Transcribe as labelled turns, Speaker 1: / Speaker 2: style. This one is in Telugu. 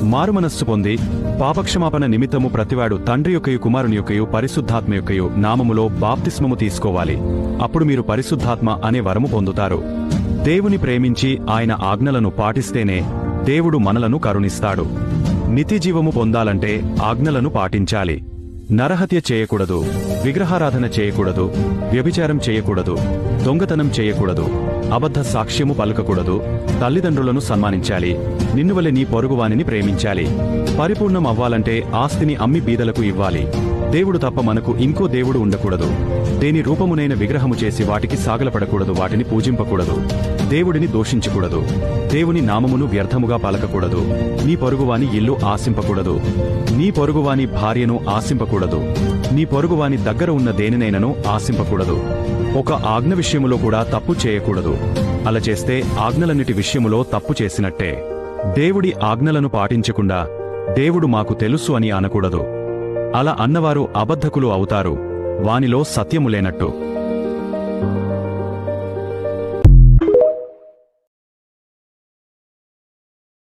Speaker 1: మారుమనస్సు పొంది పాపక్షమాపణ నిమిత్తము ప్రతివాడు తండ్రి యొక్కయు కుమారుని యొక్కయు పరిశుద్ధాత్మ యొక్కయు నామములో బాప్తిస్మము తీసుకోవాలి. అప్పుడు మీరు పరిశుద్ధాత్మ అనే వరము పొందుతారు. దేవుని ప్రేమించి ఆయన ఆజ్ఞలను పాటిస్తేనే దేవుడు మనలను కరుణిస్తాడు. నిత్యజీవము పొందాలంటే ఆజ్ఞలను పాటించాలి. నరహత్య చేయకూడదు, విగ్రహారాధన చేయకూడదు, వ్యభిచారం చేయకూడదు, దొంగతనం చేయకూడదు, అబద్ధ సాక్ష్యము పలకకూడదు, తల్లిదండ్రులను సన్మానించాలి, నిన్నువలె నీ పొరుగువానిని ప్రేమించాలి. పరిపూర్ణం అవ్వాలంటే ఆస్తిని అమ్మి బీదలకు ఇవ్వాలి. దేవుడు తప్ప మనకు ఇంకో దేవుడు ఉండకూడదు. దేని రూపమునైన విగ్రహము చేసి వాటికి సాగలపడకూడదు, వాటిని పూజింపకూడదు. దేవుడిని దూషించకూడదు. దేవుని నామమును వ్యర్థముగా పలకకూడదు. నీ పొరుగువాని ఇల్లు ఆశింపకూడదు. నీ పొరుగువాని భార్యను ఆశింపకూడదు. నీ పొరుగువాని దగ్గర ఉన్న దేనినైనను ఆశింపకూడదు. ఒక ఆజ్ఞ విషయములో కూడా తప్పు చేయకూడదు. అలా చేస్తే ఆజ్ఞలన్నిటి విషయములో తప్పు చేసినట్టే. దేవుడి ఆజ్ఞలను పాటించకుండా దేవుడు మాకు తెలుసు అని అనకూడదు. అలా అన్నవారు అబద్ధకులు అవుతారు, వానిలో సత్యము లేనట్టు.